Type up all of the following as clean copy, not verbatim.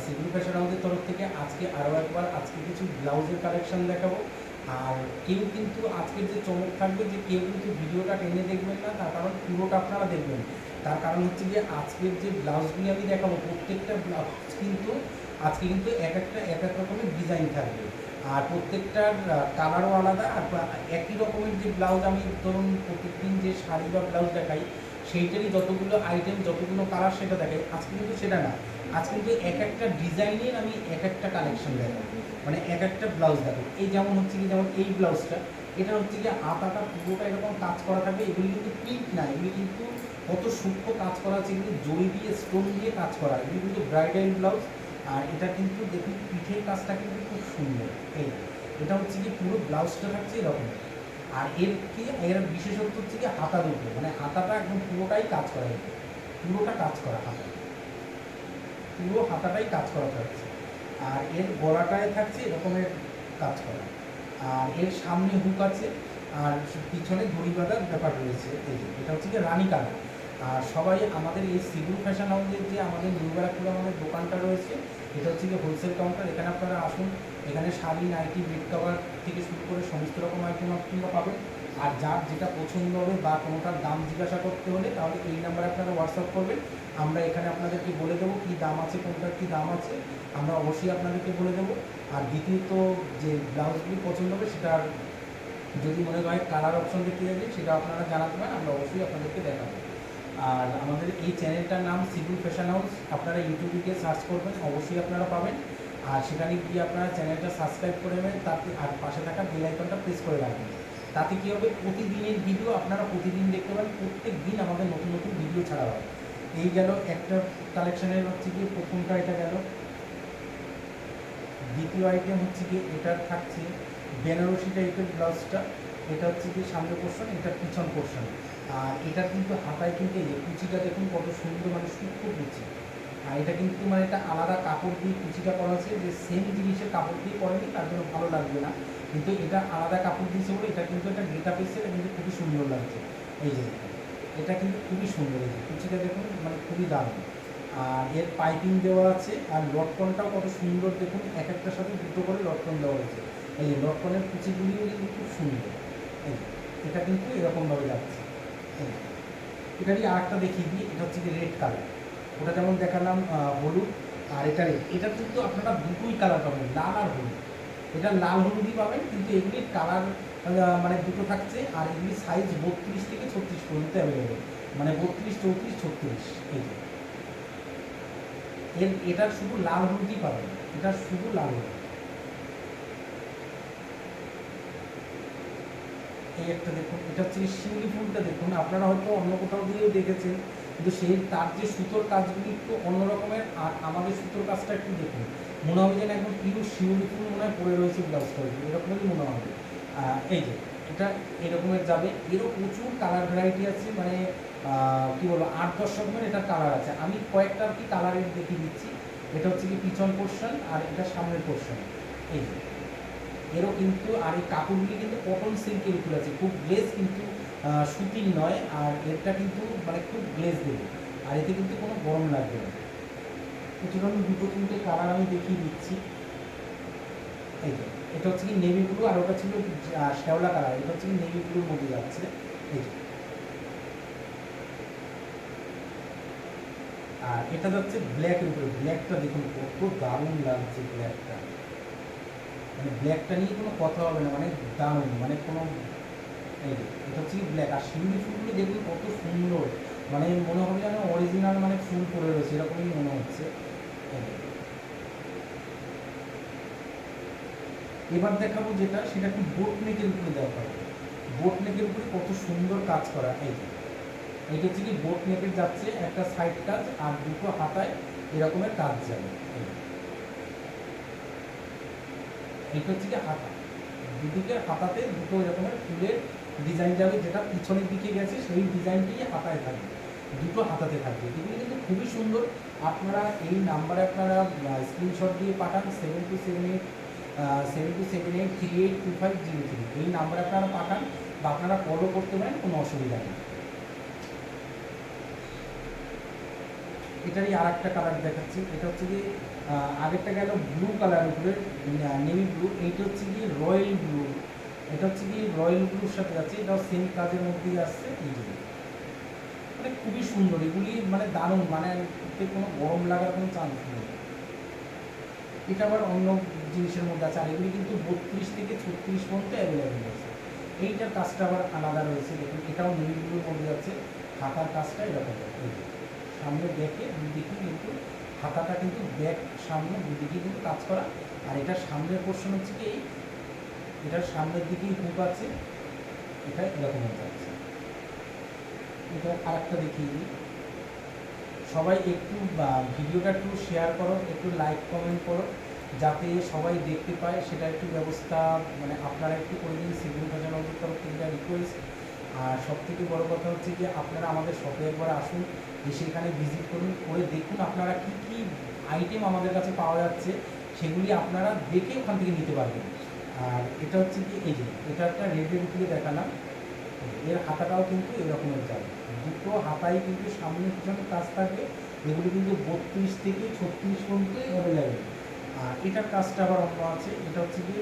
Civil fashion হাউসের তরফ থেকে আজকে আরও একবার আজকে কিছু ব্লাউজের কালেকশন দেখাবো। আর কেউ কিন্তু আজকের যে চমক থাকবে যে কেউ কিন্তু ভিডিওটা টেনে দেখবেন না, তার কারণ পুরোটা আপনারা দেখবেন। তার কারণ হচ্ছে যে আজকের যে ব্লাউজগুলি আমি দেখাবো প্রত্যেকটা ব্লাউজ কিন্তু আজকে কিন্তু এক এক রকমের ডিজাইন থাকবে, আর প্রত্যেকটার কালারও আলাদা। আর একই রকমের যে ব্লাউজ আমি ধরুন প্রত্যেকদিন যে শাড়ি বা ব্লাউজ দেখাই সেইটারই যতগুলো আইটেম যতগুলো কালার সেটা দেখাই, আজকে কিন্তু সেটা না। আজকে কিন্তু এক একটা ডিজাইনের আমি এক একটা কালেকশন দেখাবো, মানে এক একটা ব্লাউজ দেখাবো। এই যেমন হচ্ছে কি, যেমন এই ব্লাউজটা, এটা হচ্ছে কি আতাটা পুরোটা এরকম কাজ করা থাকবে। এগুলি কিন্তু প্রিন্ট না, এগুলি কিন্তু কত সূক্ষ্ম কাজ করা আছে, কিন্তু জড়ি দিয়ে স্টোন দিয়ে কাজ করা, এগুলি কিন্তু ব্রাইডাল ব্লাউজ। আর এটা কিন্তু দেখুন পিঠের কাজটা কিন্তু খুব সুন্দর। এই এটা হচ্ছে কি পুরো ব্লাউজটা থাকছে এরকম। আর এর বিশেষত্ব হচ্ছে কি হাতার উপরে, মানে হাতাটা একদম পুরোটাই কাজ করা, পুরোটা কাজ করা হাতা, পুরো হাতাটাই কাজ করা থাকছে। আর এর গলাটায় থাকছে এরকমের কাজ করা, আর এর সামনে হুক আছে, আর পিছনে দড়ি বাঁধার ব্যাপার রয়েছে। এই যে এটা হচ্ছে কি রানী কালার। আর সবাই আমাদের এই সিভিল ফ্যাশন হাউসের যে আমাদের নিউ ব্যারাকপুরে আমাদের দোকানটা রয়েছে, এটা হচ্ছে কি হোলসেল কাউন্টার। এখানে আপনারা আসুন, এখানে শাড়ি, নাইটি, বেড কভার থেকে শুরু করে সমস্ত রকম আইটেম আপনারা পাবেন। আর যার যেটা পছন্দ হবে বা কোনোটার দাম জিজ্ঞাসা করতে হলে তাহলে এই নাম্বারে আপনারা হোয়াটসঅ্যাপ করবেন, আমরা এখানে আপনাদেরকে বলে দেবো কী দাম আছে, কোনটার কী দাম আছে আমরা অবশ্যই আপনাদেরকে বলে দেবো। আর দ্বিতীয়ত যে ব্লাউজগুলি পছন্দ হবে সেটার যদি মনে হয় কালার অপশন দেখতে যাবে সেটা আপনারা জানাতে পারেন, আমরা অবশ্যই আপনাদেরকে দেখাবো। আর আমাদের এই চ্যানেলটার নাম সিভিল ফ্যাশন হাউস, আপনারা ইউটিউবে গিয়ে সার্চ করবেন, অবশ্যই আপনারা পাবেন। আর সেখানে গিয়ে আপনারা চ্যানেলটা সাবস্ক্রাইব করে নেবেন, তাতে আর পাশে থাকা বেল আইকনটা প্রেস করে রাখবেন। তাতে কী হবে, প্রতিদিনের ভিডিও আপনারা প্রতিদিন দেখতে পাবেন, প্রত্যেক দিন আমাদের নতুন নতুন ভিডিও ছাড়া হয়। এই গেল একটা কালেকশানের হচ্ছে গিয়ে প্রথমটা, এটা গেল। দ্বিতীয় আইটেম হচ্ছে গিয়ে এটা থাকছে বেনারসি টাইপের ব্লাউজটা, এটা হচ্ছে গিয়ে সামনে পোর্শন, এটা পিছন পোর্শন। আর এটা কিন্তু হাতায় কিন্তু এই কুচিটা দেখুন কত সুন্দর, মানে সূক্ষ্ম কুচি। আর এটা কিন্তু মানে একটা আলাদা কাপড় দিয়ে কুচিটা করা আছে, যে সেম জিনিসের কাপড় দিয়ে করেনি তার জন্য ভালো লাগবে না, কিন্তু এটা আলাদা কাপড় দিয়েছে বলে এটা কিন্তু একটা গেটা পেয়েছে, এটা কিন্তু খুবই সুন্দর লাগছে। এই যে এটা কিন্তু খুবই সুন্দর, এই যে কুচিটা দেখুন মানে খুবই দারুণ। আর এর পাইপিং দেওয়া আছে, আর লটকনটাও কত সুন্দর দেখুন, এক একটার সাথে দুটো করে লটকন দেওয়া হয়েছে। এই যে লটকনের কুচিগুলিও কিন্তু খুব সুন্দর। এই এটা কিন্তু এরকমভাবে যাচ্ছে। এটারই আর একটা দেখিয়ে দিই, এটা হচ্ছে কি রেড কালার। ওটা যেমন দেখালাম হলুদ, আর এটা রেড। এটা কিন্তু আপনারা দুটোই কালার পাবেন, লাল আর হলুদ। এটা লাল হলুদই পাবেন, কিন্তু এগুলির কালার মানে দুটো থাকছে। আর এগুলির সাইজ 32 থেকে 36 পর্যন্ত অ্যাভেলেবেল, মানে 32, 34, 36। এই যে এটা শুধু লাল হলুদই পাবেন, এটা শুধু লাল হলুদ। এই একটা দেখুন, এটা হচ্ছে শিউলি ফুলটা দেখুন, আপনারা হয়তো অন্য কোথাও দিয়েও দেখেছেন, কিন্তু সেই তার যে সুতোর কাজগুলি একটু অন্য রকমের। আর আমাদের সুতোর কাজটা একটু দেখুন, মনে হবে যেন একদম পিওর শিউলি ফুল মনে হয় পড়ে রয়েছে ব্লাউজটা, এরকমই মনে হবে। এই যে এটা এরকমের যাবে, এরও প্রচুর কালার ভ্যারাইটি আছে, মানে কী বলবো 8-10 রকমের এটার কালার আছে। আমি কয়েকটা আর কি কালারের দেখিয়ে দিচ্ছি। এটা হচ্ছে কি পিছন পোর্শন, আর এটা সামনের পোর্শন। এই যে এরও কিন্তু, আর এই কাপড়গুলি কিন্তু কটন সিল্কের উপর আছে, খুব গ্লেজ, কিন্তু সুতির নয়। আর এরটা কিন্তু মানে খুব গ্লেজ দেবে, আর এতে কিন্তু কোনো গরম লাগবে না। সুতরাং দুটো তিনটে কালার আমি দেখিয়ে দিচ্ছি। এই যে এটা হচ্ছে কি নেভি ব্লু, আর ওটা ছিল শ্যাওলা কালার, এটা হচ্ছে কি নেভি ব্লুর মধ্যে যাচ্ছে। এই যে আর এটা যাচ্ছে ব্ল্যাকের উপরে। ব্ল্যাকটা দেখুন কত দারুণ লাগছে ব্ল্যাকটা, মানে ব্ল্যাকটা নিয়ে কোনো কথা হবে না, মানে দারুণ, মানে কোনো। এই যে এটা হচ্ছে কি ব্ল্যাক। আর শিউলি ফুলগুলো দেখুন কত সুন্দর, মানে মনে হবে যেন অরিজিনাল মানে ফুল পড়ে রয়েছে, এরকমই মনে হচ্ছে। এবার দেখাবো যেটা, সেটা একটু বোট নেকের উপরে দেওয়া হবে। বোট নেকের উপরে কত সুন্দর কাজ করা। এই যে এইটা হচ্ছে কি বোট নেকের যাচ্ছে একটা সাইড কাজ, আর দুটো হাতায় এরকমের কাজ যাবে। এইটা হচ্ছে কি হাতা, দুদিকে হাতাতে দুটো এরকমের ফুলের ডিজাইন যাবে, যেটা পিছনের দিকে গেছে সেই ডিজাইনটি হাতায় থাকবে, দুটো হাতাতে থাকবে। এগুলি কিন্তু খুবই সুন্দর। আপনারা এই নাম্বারে আপনারা স্ক্রিনশট দিয়ে পাঠান, 7278382503। এই নাম্বারে আপনারা পাঠান, বা আপনারা কলও করতে পারেন, কোনো অসুবিধা নেই। এটারই আর একটা কালার দেখাচ্ছি। এটা হচ্ছে কি আগেরটা গেল ব্লু কালার উপরে, নেভি ব্লু। এইটা হচ্ছে কি রয়্যাল ব্লু। এটা হচ্ছে কি রয়্যাল ব্লুর সাথে আছে, এটাও সেম কাজের মধ্যেই আসছে। এই যে মানে খুবই সুন্দর, এগুলি মানে দারুণ, মানে এতে কোনো গরম লাগার কোনো চান্স নেই। এটা আবার অন্য জিনিসের মধ্যে আছে, আর এগুলি কিন্তু 32 থেকে 36 পর্যন্ত অ্যাভেলেবেল আছে। এইটার কাজটা আবার আলাদা রয়েছে, দেখুন এটাও নেভিগুলোর মধ্যে আছে। হাতার কাজটা এরকম, এই যে সামনে দেখে দুদিকে কিন্তু হাতাটা কিন্তু ব্যাক সামনে দুদিকে কিন্তু কাজ করা। আর এটার সামনের পোর্শন হচ্ছে কি এটার সামনের দিকেই হুক আছে, এটা এরকম হয়ে যাচ্ছে। এটা আরেকটা দেখিয়ে দিই। সবাই একটু ভিডিওটা একটু শেয়ার করো, একটু লাইক কমেন্ট করো, যাতে সবাই দেখতে পায়, সেটা একটু ব্যবস্থা মানে আপনারা একটু করে দিন। সিভিল ফ্যাশন হাউসের তরফ থেকে রিকোয়েস্ট। আর সবথেকে বড় কথা হচ্ছে যে আপনারা আমাদের শপে একবার আসুন, এসে এখানে ভিজিট করুন, করে দেখুন আপনারা কী কী আইটেম আমাদের কাছে পাওয়া যাচ্ছে, সেগুলি আপনারা দেখে ওখান থেকে নিতে পারবেন। আর এটা হচ্ছে কি এই যে এটা একটা রেডের উপরে দেখালাম, এর হাতাটাও কিন্তু এরকমের যাবে। দুটো হাতাই কিন্তু সামনে পিছনে কাজ থাকবে। এগুলি কিন্তু 32 থেকে 36 পর্যন্ত অ্যাভেলেবেল। আর এটার কাজটা আবার অন্য আছে, এটা হচ্ছে কি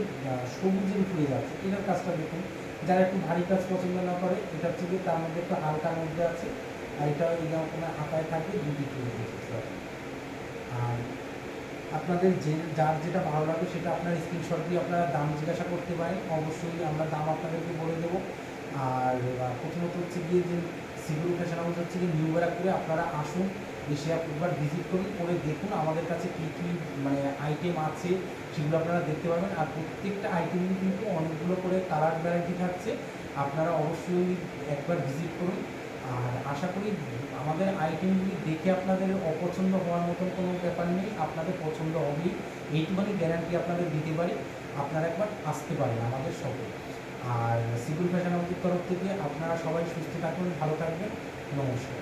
সবুজের উপরে যাচ্ছে। এটার কাজটা দেখুন, যারা একটু ভারী কাজ পছন্দ না করে, এটা হচ্ছে কি তার মধ্যে একটু হালকার মধ্যে আছে। আর এটা এরকম হাতায় থাকবে দুদিকে। আর আপনাদের যার যেটা ভালো লাগে সেটা আপনার স্ক্রিনশট দিয়ে আপনারা দাম জিজ্ঞাসা করতে পারেন, অবশ্যই আমরা দাম আপনাদেরকে বলে দেবো। আর প্রথমত হচ্ছে গিয়ে যে সিভিল ফ্যাশন হাউস হচ্ছে গিয়ে নিউ ব্যারাকপুরে, আপনারা আসুন, এসে একবার ভিজিট করুন, করে দেখুন আমাদের কাছে কী কী মানে আইটেম আছে সেগুলো আপনারা দেখতে পারবেন। আর প্রত্যেকটা আইটেমই কিন্তু অনেকগুলো করে কালার ভ্যারাইটি থাকছে, আপনারা অবশ্যই একবার ভিজিট করুন। আর আশা করি আমাদের আইটেমগুলি দেখে আপনাদের অপছন্দ হওয়ার মতন কোনো ব্যাপার নেই, আপনাদের পছন্দ হবেই, এইটুখানি গ্যারান্টি আপনাদের দিতে পারি। আপনারা একবার আসতে পারেন আমাদের শপে। আর সিভিল ফ্যাশন হাউসের তরফ থেকে আপনারা সবাই সুস্থ থাকুন, ভালো থাকবেন, নমস্কার।